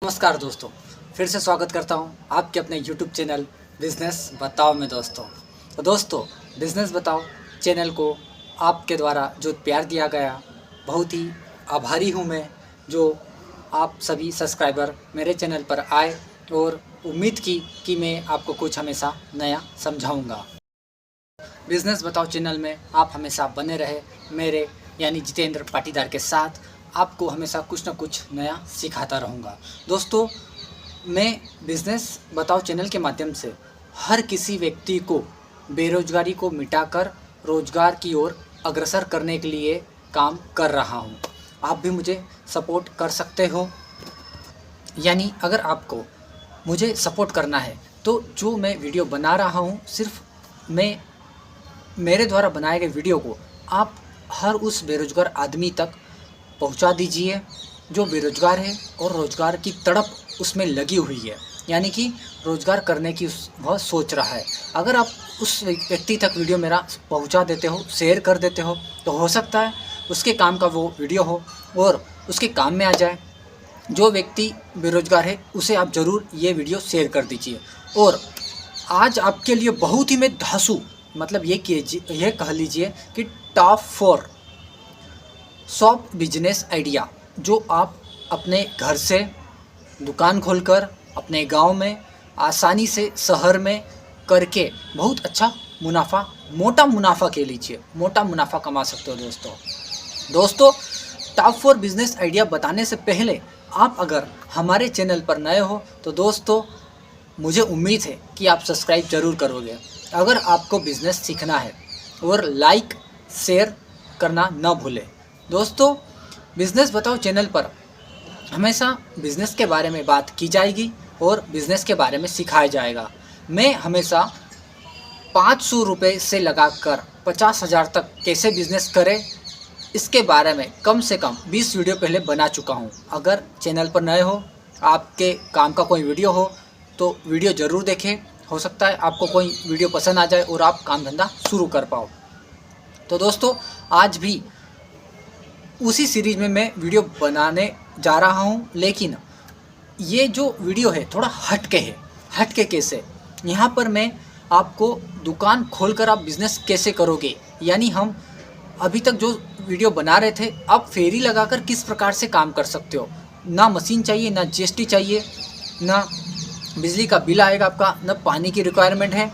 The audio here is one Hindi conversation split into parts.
नमस्कार दोस्तों, फिर से स्वागत करता हूं आपके अपने YouTube चैनल बिज़नेस बताओ में। दोस्तों बिज़नेस बताओ चैनल को आपके द्वारा जो प्यार दिया गया, बहुत ही आभारी हूं मैं। जो आप सभी सब्सक्राइबर मेरे चैनल पर आए और उम्मीद की कि मैं आपको कुछ हमेशा नया समझाऊंगा। बिज़नेस बताओ चैनल में आप हमेशा बने रहे मेरे यानी जितेंद्र पाटीदार के साथ। आपको हमेशा कुछ न कुछ नया सिखाता रहूँगा। दोस्तों, मैं बिज़नेस बताओ चैनल के माध्यम से हर किसी व्यक्ति को बेरोजगारी को मिटाकर रोजगार की ओर अग्रसर करने के लिए काम कर रहा हूँ। आप भी मुझे सपोर्ट कर सकते हो। यानी अगर आपको मुझे सपोर्ट करना है तो जो मैं वीडियो बना रहा हूँ, सिर्फ मेरे द्वारा बनाए गए वीडियो को आप हर उस बेरोजगार आदमी तक पहुंचा दीजिए जो बेरोजगार है और रोज़गार की तड़प उसमें लगी हुई है, यानी कि रोज़गार करने की वह सोच रहा है। अगर आप उस व्यक्ति तक वीडियो मेरा पहुंचा देते हो, शेयर कर देते हो, तो हो सकता है उसके काम का वो वीडियो हो और उसके काम में आ जाए। जो व्यक्ति बेरोजगार है उसे आप ज़रूर ये वीडियो शेयर कर दीजिए। और आज आपके लिए बहुत ही मैं धांसू, मतलब ये कह लीजिए कि टॉप 4 शॉप बिजनेस आइडिया जो आप अपने घर से दुकान खोलकर अपने गांव में आसानी से शहर में करके बहुत अच्छा मुनाफा, मोटा मुनाफा कह लीजिए, मोटा मुनाफा कमा सकते हो। दोस्तों टॉप 4 बिजनेस आइडिया बताने से पहले आप अगर हमारे चैनल पर नए हो तो दोस्तों मुझे उम्मीद है कि आप सब्सक्राइब ज़रूर करोगे। अगर आपको बिज़नेस सीखना है और लाइक शेयर करना न भूलें। दोस्तों बिज़नेस बताओ चैनल पर हमेशा बिज़नेस के बारे में बात की जाएगी और बिज़नेस के बारे में सिखाया जाएगा। मैं हमेशा 500 रुपये से लगाकर 50,000 तक कैसे बिज़नेस करें, इसके बारे में कम से कम 20 वीडियो पहले बना चुका हूं। अगर चैनल पर नए हो, आपके काम का कोई वीडियो हो तो वीडियो ज़रूर देखें। हो सकता है आपको कोई वीडियो पसंद आ जाए और आप काम धंधा शुरू कर पाओ। तो दोस्तों आज भी उसी सीरीज़ में मैं वीडियो बनाने जा रहा हूँ, लेकिन ये जो वीडियो है थोड़ा हटके है। हटके कैसे? यहाँ पर मैं आपको दुकान खोलकर आप बिज़नेस कैसे करोगे, यानी हम अभी तक जो वीडियो बना रहे थे, आप फेरी लगाकर किस प्रकार से काम कर सकते हो। ना मशीन चाहिए, ना जीएसटी चाहिए, ना बिजली का बिल आएगा आपका, ना पानी की रिक्वायरमेंट है,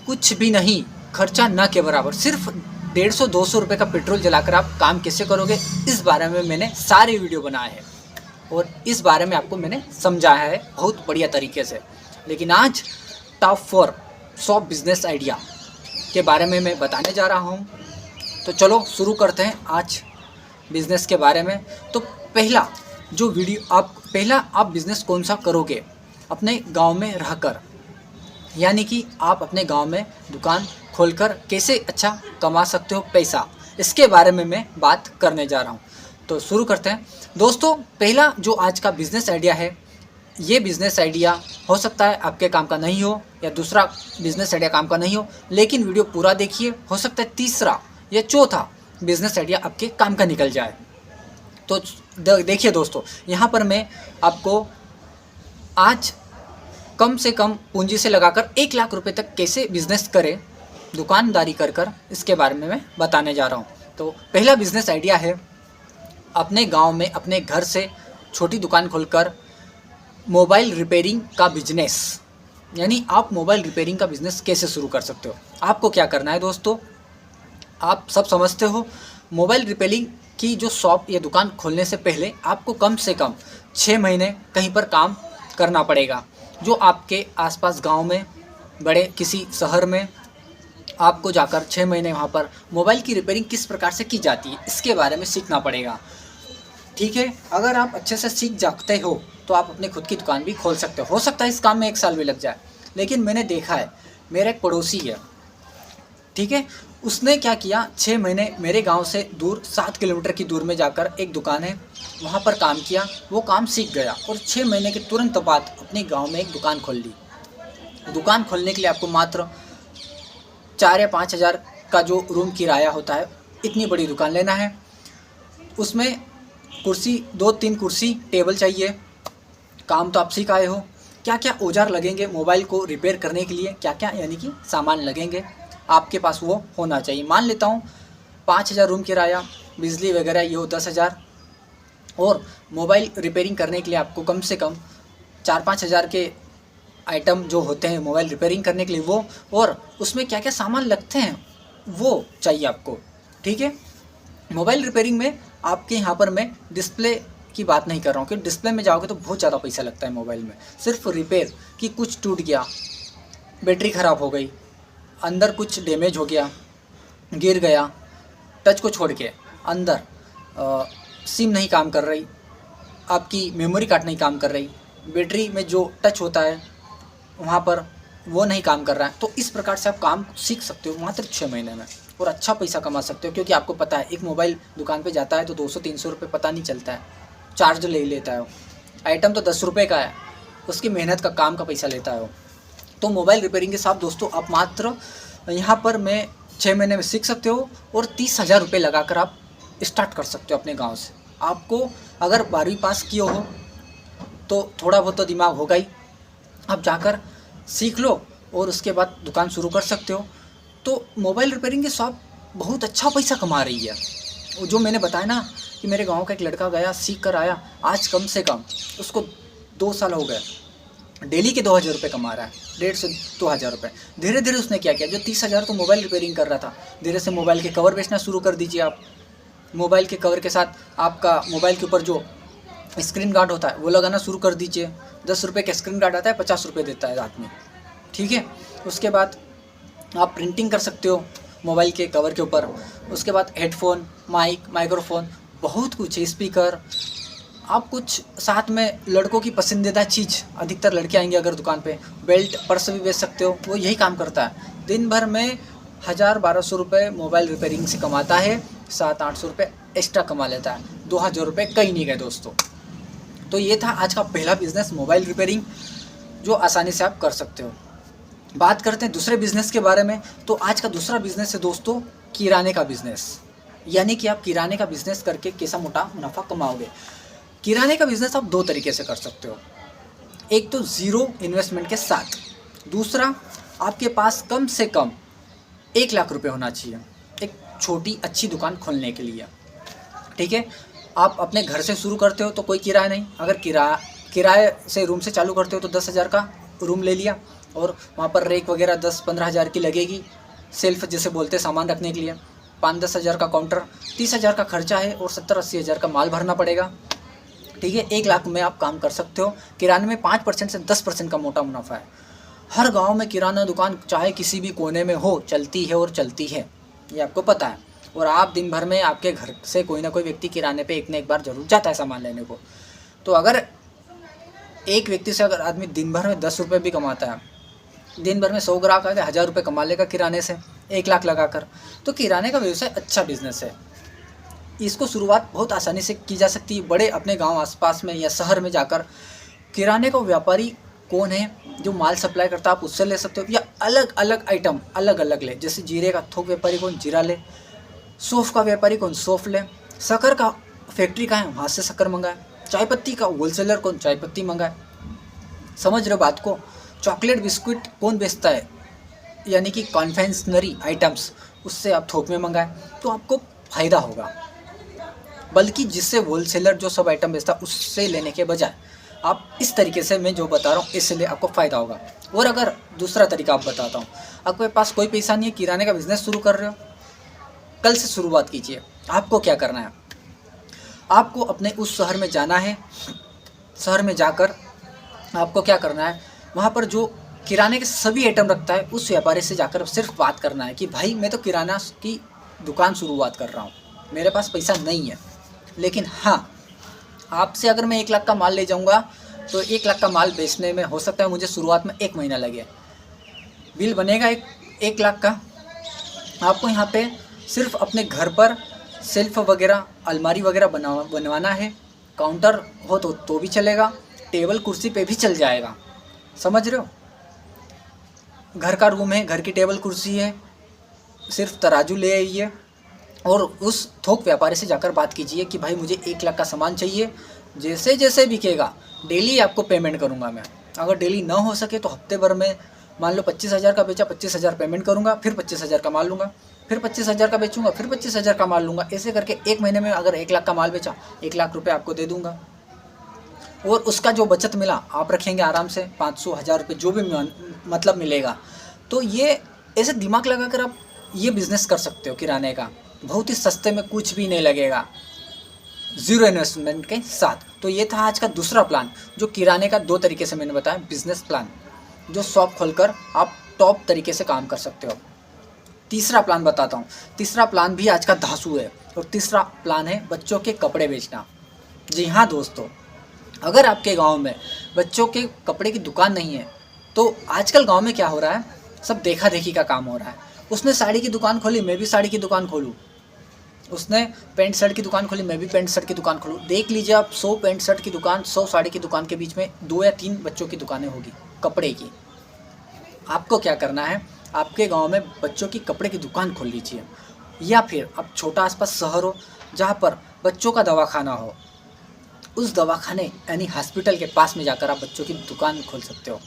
कुछ भी नहीं। खर्चा ना के बराबर, सिर्फ 150-200 रुपये का पेट्रोल जलाकर आप काम कैसे करोगे, इस बारे में मैंने सारे वीडियो बनाए हैं और इस बारे में आपको मैंने समझाया है बहुत बढ़िया तरीके से। लेकिन आज टॉप 4 शॉप बिजनेस आइडिया के बारे में मैं बताने जा रहा हूं। तो चलो शुरू करते हैं आज बिज़नेस के बारे में। तो पहला आप बिज़नेस कौन सा करोगे अपने गांव में रहकर, यानी कि आप अपने गांव में दुकान खोलकर कैसे अच्छा कमा सकते हो पैसा, इसके बारे में मैं बात करने जा रहा हूं। तो शुरू करते हैं। दोस्तों पहला जो आज का बिज़नेस आइडिया है, ये बिज़नेस आइडिया हो सकता है आपके काम का नहीं हो या दूसरा बिज़नेस आइडिया काम का नहीं हो, लेकिन वीडियो पूरा देखिए, हो सकता है तीसरा या चौथा बिज़नेस आइडिया आपके काम का निकल जाए। तो देखिए दोस्तों, यहाँ पर मैं आपको आज कम से कम पूंजी से लगाकर 1 लाख रुपए तक कैसे बिज़नेस करें दुकानदारी कर इसके बारे में मैं बताने जा रहा हूँ। तो पहला बिज़नेस आइडिया है अपने गांव में अपने घर से छोटी दुकान खोलकर मोबाइल रिपेयरिंग का बिजनेस। यानी आप मोबाइल रिपेयरिंग का बिज़नेस कैसे शुरू कर सकते हो। आपको क्या करना है दोस्तों, आप सब समझते हो, मोबाइल रिपेयरिंग की जो शॉप या दुकान खोलने से पहले आपको कम से कम 6 महीने कहीं पर काम करना पड़ेगा। जो आपके आसपास गांव में बड़े किसी शहर में आपको जाकर 6 महीने वहां पर मोबाइल की रिपेयरिंग किस प्रकार से की जाती है इसके बारे में सीखना पड़ेगा। ठीक है, अगर आप अच्छे से सीख जाते हो तो आप अपनी खुद की दुकान भी खोल सकते हो सकता है इस काम में 1 साल भी लग जाए। लेकिन मैंने देखा है, मेरा एक पड़ोसी है, ठीक है, उसने क्या किया, 6 महीने मेरे गांव से दूर 7 किलोमीटर की दूर में जाकर एक दुकान है वहां पर काम किया, वो काम सीख गया और 6 महीने के तुरंत बाद अपने गांव में एक दुकान खोल ली। दुकान खोलने के लिए आपको मात्र 4 या 5 हज़ार का जो रूम किराया होता है, इतनी बड़ी दुकान लेना है। उसमें कुर्सी 2-3 कुर्सी टेबल चाहिए, काम तो आप सीख आए हो। क्या क्या औजार लगेंगे मोबाइल को रिपेयर करने के लिए, क्या क्या यानी कि सामान लगेंगे, आपके पास वो होना चाहिए। मान लेता हूँ 5,000 रूम किराया, बिजली वगैरह ये हो 10,000, और मोबाइल रिपेयरिंग करने के लिए आपको कम से कम 4-5 हज़ार के आइटम जो होते हैं मोबाइल रिपेयरिंग करने के लिए वो, और उसमें क्या क्या सामान लगते हैं वो चाहिए आपको। ठीक है, मोबाइल रिपेयरिंग में आपके यहाँ पर मैं डिस्प्ले की बात नहीं कर रहा हूँ, क्योंकि डिस्प्ले में जाओगे तो बहुत ज़्यादा पैसा लगता है मोबाइल में। सिर्फ रिपेयर कि कुछ टूट गया, बैटरी ख़राब हो गई, अंदर कुछ डैमेज हो गया, गिर गया, टच को छोड़ के अंदर सिम नहीं काम कर रही, आपकी मेमोरी कार्ड नहीं काम कर रही, बैटरी में जो टच होता है वहाँ पर वो नहीं काम कर रहा है, तो इस प्रकार से आप काम सीख सकते हो मात्र 6 महीने में और अच्छा पैसा कमा सकते हो। क्योंकि आपको पता है एक मोबाइल दुकान पे जाता है तो 200-300 रुपये पता नहीं चलता है, चार्ज ले लेता है वो। आइटम तो 10 रुपये का है, उसकी मेहनत का काम का पैसा लेता है वो। तो मोबाइल रिपेयरिंग के साथ दोस्तों आप मात्र यहाँ पर मैं 6 महीने में सीख सकते हो और 30,000 रुपये लगा कर आप स्टार्ट कर सकते हो अपने गाँव से। आपको अगर 12वीं पास किए हो तो थोड़ा बहुत तो दिमाग होगा ही, आप जाकर सीख लो और उसके बाद दुकान शुरू कर सकते हो। तो मोबाइल रिपेयरिंग की शॉप बहुत अच्छा पैसा कमा रही है। वो जो मैंने बताया ना कि मेरे गांव का एक लड़का गया सीख कर आया, आज कम से कम उसको 2 साल हो गए, डेली के 2,000 रुपये कमा रहा है, 1,500 से 2,000 रुपये। धीरे धीरे उसने क्या किया, जो 30,000 तो मोबाइल रिपेयरिंग कर रहा था, धीरे से मोबाइल के कवर बेचना शुरू कर दीजिए आप। मोबाइल के कवर के साथ आपका मोबाइल के ऊपर जो स्क्रीन गार्ड होता है वो लगाना शुरू कर दीजिए। 10 रुपये का स्क्रीन गार्ड आता है, 50 रुपये देता है आदमी। ठीक है, उसके बाद आप प्रिंटिंग कर सकते हो मोबाइल के कवर के ऊपर। उसके बाद हेडफोन, माइक, माइक्रोफोन, बहुत कुछ, स्पीकर, आप कुछ साथ में लड़कों की पसंदीदा चीज़, अधिकतर लड़के आएंगे अगर दुकान पे, बेल्ट, पर्स भी बेच सकते हो। वो यही काम करता है, दिन भर में 1,000-1,200 रुपये मोबाइल रिपेयरिंग से कमाता है, 700-800 रुपये एक्स्ट्रा कमा लेता है। 2,000 रुपये कहीं नहीं गए दोस्तों। तो ये था आज का पहला बिज़नेस, मोबाइल रिपेयरिंग, जो आसानी से आप कर सकते हो। बात करते हैं दूसरे बिज़नेस के बारे में। तो आज का दूसरा बिज़नेस है दोस्तों किराने का बिज़नेस, यानी कि आप किराने का बिज़नेस करके कैसा मोटा मुनाफा कमाओगे। किराने का बिज़नेस आप 2 तरीके से कर सकते हो, एक तो ज़ीरो इन्वेस्टमेंट के साथ, दूसरा आपके पास कम से कम 1 लाख रुपये होना चाहिए एक छोटी अच्छी दुकान खोलने के लिए। ठीक है, आप अपने घर से शुरू करते हो तो कोई किराया नहीं, अगर किराए से रूम से चालू करते हो तो 10,000 का रूम ले लिया और वहाँ पर रेक वगैरह 10-15 हज़ार की लगेगी, सेल्फ जैसे बोलते हैं सामान रखने के लिए, 5-10 हज़ार का काउंटर, 30,000 का खर्चा है और 70-80 हज़ार का माल भरना पड़ेगा। ठीक है, 1 लाख में आप काम कर सकते हो। किराने में 5% से 10% का मोटा मुनाफा है। हर गांव में किराना दुकान चाहे किसी भी कोने में हो, चलती है और चलती है, ये आपको पता है। और आप दिन भर में आपके घर से कोई ना कोई व्यक्ति किराने पे एक न एक बार जरूर जाता है सामान लेने को। तो अगर एक व्यक्ति से अगर आदमी दिन भर में 10 रुपये भी कमाता है, दिन भर में 100 ग्राहक आते 1,000 रुपये कमा लेगा किराने से 1 लाख लगाकर। तो किराने का व्यवसाय अच्छा बिजनेस है, इसको शुरुआत बहुत आसानी से की जा सकती है। बड़े अपने गांव आसपास में या शहर में जाकर किराने का व्यापारी कौन है जो माल सप्लाई करता है आप उससे ले सकते हो, या अलग अलग आइटम अलग अलग ले। जैसे जीरे का थोक व्यापारी कौन जीरा ले, सौंफ का व्यापारी कौन सौंफ ले, शक्कर का फैक्ट्री का है वहाँ से शक्कर मंगाए, चाय पत्ती का होलसेलर कौन चाय पत्ती मंगाए। समझ रहे हो बात को। चॉकलेट बिस्कुट कौन बेचता है, यानी कि कॉन्फेक्शनरी आइटम्स, उससे आप थोक में मंगाए तो आपको फ़ायदा होगा। बल्कि जिससे होलसेलर जो सब आइटम बेचता है उससे लेने के बजाय आप इस तरीके से मैं जो बता रहा हूँ इसलिए आपको फ़ायदा होगा। और अगर दूसरा तरीका आप बताता हूँ, आपके पास कोई पैसा नहीं है, किराने का बिज़नेस शुरू कर रहे हो, कल से शुरुआत कीजिए। आपको क्या करना है, आपको अपने उस शहर में जाना है, शहर में जाकर आपको क्या करना है, वहाँ पर जो किराने के सभी आइटम रखता है उस व्यापारी से जाकर सिर्फ बात करना है कि भाई मैं तो किराना की दुकान शुरुआत कर रहा हूँ, मेरे पास पैसा नहीं है, लेकिन हाँ आपसे अगर मैं 1 लाख का माल ले जाऊँगा तो 1 लाख का माल बेचने में हो सकता है मुझे शुरुआत में 1 महीना लगे, बिल बनेगा 1 लाख का। आपको यहाँ पे सिर्फ अपने घर पर सेल्फ वगैरह अलमारी वगैरह बनवाना है, काउंटर हो तो भी चलेगा, टेबल कुर्सी पे भी चल जाएगा। समझ रहे हो, घर का रूम है, घर की टेबल कुर्सी है, सिर्फ तराजू ले आइए और उस थोक व्यापारी से जाकर बात कीजिए कि भाई मुझे 1 लाख का सामान चाहिए, जैसे जैसे बिकेगा डेली आपको पेमेंट करूँगा मैं। अगर डेली ना हो सके तो हफ्ते भर में मान लो 25,000 का बेचा, 25,000 पेमेंट करूँगा, फिर 25,000 का माल लूँगा, फिर 25,000 का बेचूँगा, फिर 25,000 का माल लूँगा। ऐसे करके एक महीने में अगर 1 लाख का माल बेचा, 1 लाख रुपये आपको दे दूँगा। और उसका जो बचत मिला आप रखेंगे आराम से 500-1000 रुपये जो भी मतलब मिलेगा। तो ये ऐसे दिमाग लगा कर आप ये बिज़नेस कर सकते हो किराने का, बहुत ही सस्ते में, कुछ भी नहीं लगेगा, ज़ीरो इन्वेस्टमेंट के साथ। तो ये था आज का दूसरा प्लान, जो किराने का 2 तरीके से मैंने बताया बिज़नेस प्लान, जो शॉप खोलकर आप टॉप तरीके से काम कर सकते हो। तीसरा प्लान बताता हूँ। तीसरा प्लान भी आज का धांसू है, और तीसरा प्लान है बच्चों के कपड़े बेचना। जी हाँ दोस्तों, अगर आपके गांव में बच्चों के कपड़े की दुकान नहीं है, तो आजकल गांव में क्या हो रहा है, सब देखा देखी का काम हो रहा है। उसने साड़ी की दुकान खोली, मैं भी साड़ी की दुकान खोलूँ। उसने पैंट शर्ट की दुकान खोली, मैं भी पैंट शर्ट की दुकान खोलूँ। देख लीजिए आप, 100 पैंट शर्ट की दुकान, 100 साड़ी की दुकान के बीच में 2 या 3 बच्चों की दुकानें होगी कपड़े की। आपको क्या करना है, आपके गांव में बच्चों की कपड़े की दुकान खोल लीजिए, या फिर आप छोटा आसपास शहर हो जहाँ पर बच्चों का दवाखाना हो, उस दवाखाने यानी हॉस्पिटल के पास में जाकर आप बच्चों की दुकान खोल सकते हो।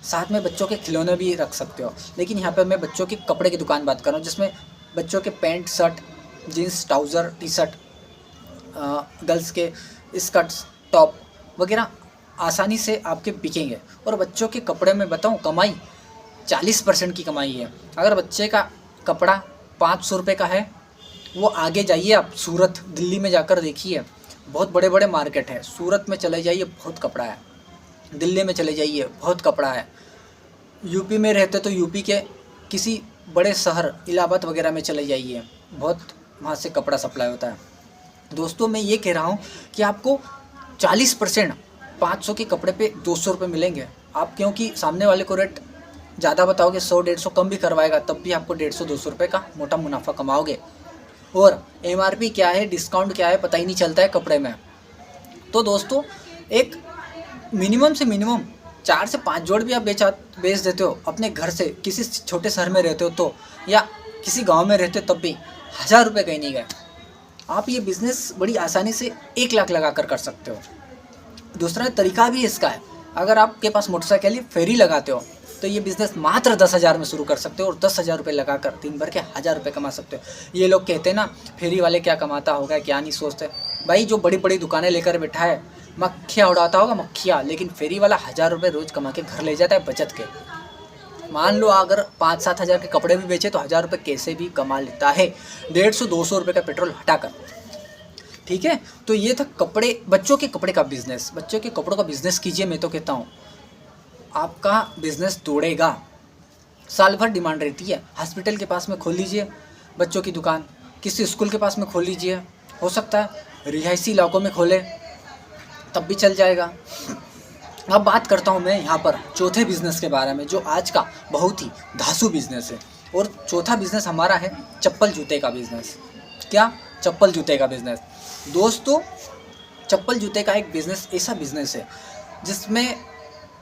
साथ में बच्चों के खिलौने भी रख सकते हो। लेकिन यहाँ पर मैं बच्चों के कपड़े की दुकान बात कर रहा हूँ, जिसमें बच्चों के pant shirt, jeans, trouser, T shirt, girls के स्कर्ट्स, टॉप वगैरह आसानी से आपके बिकेंगे। और बच्चों के कपड़े में बताऊँ, कमाई 40% की कमाई है। अगर बच्चे का कपड़ा 500 रुपये का है, वो आगे जाइए आप सूरत, दिल्ली में जाकर देखिए, बहुत बड़े बड़े मार्केट है। सूरत में चले जाइए, बहुत कपड़ा है। दिल्ली में चले जाइए, बहुत कपड़ा है। यूपी में रहते तो यूपी के किसी बड़े शहर इलाहाबाद वगैरह में चले जाइए, बहुत वहाँ से कपड़ा सप्लाई होता है। दोस्तों मैं ये कह रहा हूँ कि आपको 40% 500 के कपड़े पे 200 रुपये मिलेंगे। आप क्योंकि सामने वाले को रेट ज़्यादा बताओगे, 100-150 कम भी करवाएगा, तब भी आपको 150-200 रुपये का मोटा मुनाफा कमाओगे। और MRP क्या है, डिस्काउंट क्या है, पता ही नहीं चलता है कपड़े में। तो दोस्तों एक मिनिमम से मिनिमम 4 से 5 जोड़ भी आप बेच देते हो अपने घर से, किसी छोटे शहर में रहते हो तो, या किसी गांव में रहते हो तब भी 1000 रुपये कहीं नहीं गए। आप ये बिज़नेस बड़ी आसानी से 1 लाख लगा कर सकते हो। दूसरा तरीका भी इसका है, अगर आपके पास मोटरसाइकिल या फेरी लगाते हो तो ये बिज़नेस मात्र 10,000 में शुरू कर सकते हो, और 10,000 रुपये लगाकर दिन भर के 1000 रुपये कमा सकते हो। ये लोग कहते हैं ना, फेरी वाले क्या कमाता होगा, क्या नहीं सोचते। भाई जो बड़ी बड़ी दुकानें लेकर बैठा है, मक्खियाँ उड़ाता होगा मक्खियाँ, लेकिन फेरी वाला 1000 रुपये रोज़ कमा के घर ले जाता है बचत के। मान लो अगर 5-7 हज़ार के कपड़े भी बेचे तो 1000 रुपये कैसे भी कमा लेता है, 150-200 रुपये का पेट्रोल हटाकर। ठीक है, तो ये था कपड़े, बच्चों के कपड़े का बिज़नेस। बच्चों के कपड़ों का बिज़नेस कीजिए, मैं तो कहता हूँ आपका बिज़नेस दौड़ेगा। साल भर डिमांड रहती है। हॉस्पिटल के पास में खोल लीजिए बच्चों की दुकान, किसी स्कूल के पास में खोल लीजिए, हो सकता है रिहायशी इलाकों में खोले तब भी चल जाएगा। अब बात करता हूँ मैं यहाँ पर चौथे बिज़नेस के बारे में, जो आज का बहुत ही धांसू बिज़नेस है। और चौथा बिज़नेस हमारा है चप्पल जूते का बिज़नेस। क्या? चप्पल जूते का बिज़नेस। दोस्तों चप्पल जूते का एक बिज़नेस ऐसा बिज़नेस है जिसमें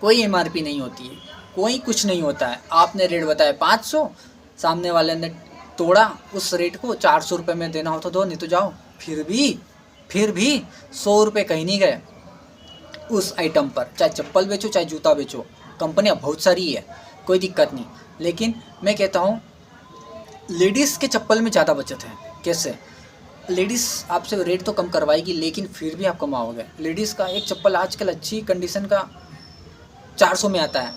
कोई MRP नहीं होती है, कोई कुछ नहीं होता है। आपने रेट बताया 500, सामने वाले ने तोड़ा उस रेट को, 400 रुपये में देना हो तो दो, नहीं तो जाओ। फिर भी 100 रुपये कहीं नहीं गए उस आइटम पर। चाहे चप्पल बेचो चाहे जूता बेचो, कंपनियां बहुत सारी है, कोई दिक्कत नहीं। लेकिन मैं कहता हूँ लेडीज़ के चप्पल में ज़्यादा बचत है। कैसे? लेडीज़ आपसे रेट तो कम करवाएगी, लेकिन फिर भी आप कमाओगे। लेडीज़ का एक चप्पल आजकल अच्छी कंडीशन का 400 में आता है,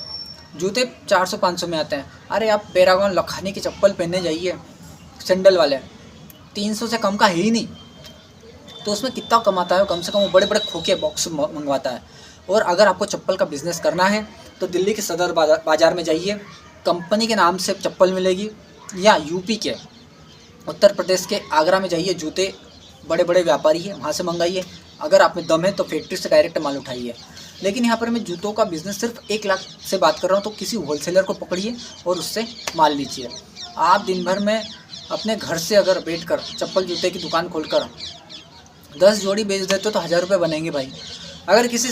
जूते 400-500 में आते हैं। अरे आप पैरागॉन लखानी की चप्पल पहनने जाइए, सैंडल वाले, 300 से कम का है ही नहीं। तो उसमें कितना कमाता है? कम से कम वो बड़े बड़े खोखे बॉक्स मंगवाता है। और अगर आपको चप्पल का बिज़नेस करना है तो दिल्ली के सदर बाज़ार में जाइए, कंपनी के नाम से चप्पल मिलेगी, या यूपी के, उत्तर प्रदेश के आगरा में जाइए, जूते बड़े बड़े व्यापारी हैं, वहाँ से मंगाइए। अगर आप में दम है तो फैक्ट्री से डायरेक्ट माल उठाइए। लेकिन यहाँ पर मैं जूतों का बिज़नेस सिर्फ 1 लाख से बात कर रहा हूँ, तो किसी होलसेलर को पकड़िए और उससे माल लीजिए। आप दिन भर में अपने घर से अगर बैठकर चप्पल जूते की दुकान खोलकर 10 जोड़ी बेच देते हो तो 1000 रुपये बनेंगे भाई। अगर किसी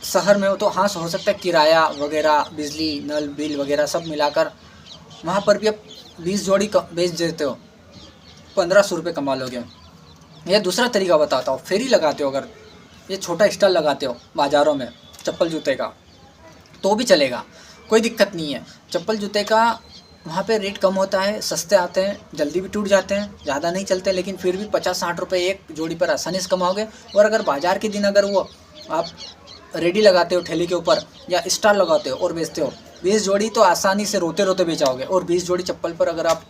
शहर में हो तो हाँ, हो सकता है किराया वगैरह, बिजली, नल, बिल वगैरह सब मिलाकर वहाँ पर भी आप 20 जोड़ी बेच देते हो, 1500 रुपये कमा लोगे। या दूसरा तरीका बताता हूँ, फेरी लगाते हो, अगर ये छोटा स्टॉल लगाते हो बाज़ारों में, चप्पल जूते का, तो भी चलेगा, कोई दिक्कत नहीं है। चप्पल जूते का वहाँ पे रेट कम होता है, सस्ते आते हैं, जल्दी भी टूट जाते हैं, ज़्यादा नहीं चलते, लेकिन फिर भी 50-60 रुपये एक जोड़ी पर आसानी से कमाओगे। और अगर बाज़ार के दिन अगर वो आप रेडी लगाते हो ठेले के ऊपर या स्टाल लगाते हो और बेचते हो, 20 जोड़ी तो आसानी से रोते रोते बेचाओगे। और 20 जोड़ी चप्पल पर अगर आप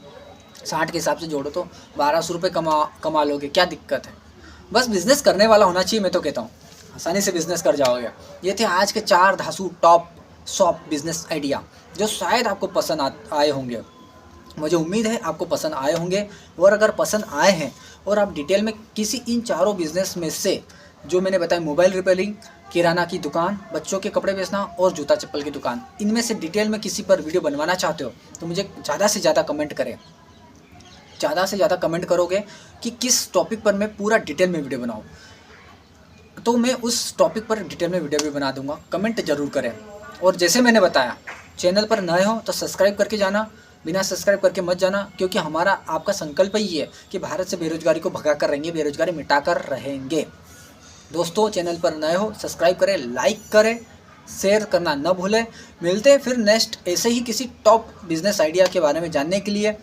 60 के हिसाब से जोड़ो तो 1200 रुपये कमा लोगे, क्या दिक्कत है। बस बिज़नेस करने वाला होना चाहिए, मैं तो कहता हूँ आसानी से बिज़नेस कर जाओगे। ये थे आज के 4 धांसू टॉप शॉप बिज़नेस आइडिया जो शायद आपको पसंद आए होंगे। मुझे उम्मीद है आपको पसंद आए होंगे। और अगर पसंद आए हैं और आप डिटेल में किसी इन चारों बिज़नेस में से जो मैंने बताया, मोबाइल रिपेयरिंग, किराना की दुकान, बच्चों के कपड़े बेचना और जूता चप्पल की दुकान, इनमें से डिटेल में किसी पर वीडियो बनवाना चाहते हो तो मुझे ज़्यादा से ज़्यादा कमेंट करें। ज़्यादा से ज़्यादा कमेंट करोगे कि किस टॉपिक पर मैं पूरा डिटेल में वीडियो बनाऊँ, तो मैं उस टॉपिक पर डिटेल में वीडियो भी बना दूंगा। कमेंट ज़रूर करें। और जैसे मैंने बताया, चैनल पर नए हो तो सब्सक्राइब करके जाना, बिना सब्सक्राइब करके मत जाना, क्योंकि हमारा आपका संकल्प ही है कि भारत से बेरोजगारी को भगा कर रहेंगे, बेरोजगारी मिटा कर रहेंगे। दोस्तों, चैनल पर नए हो सब्सक्राइब करें, लाइक करें, शेयर करना न भूलें। मिलते हैं फिर नेक्स्ट ऐसे ही किसी टॉप बिजनेस आइडिया के बारे में जानने के लिए।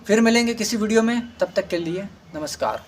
फिर मिलेंगे किसी वीडियो में, तब तक के लिए नमस्कार।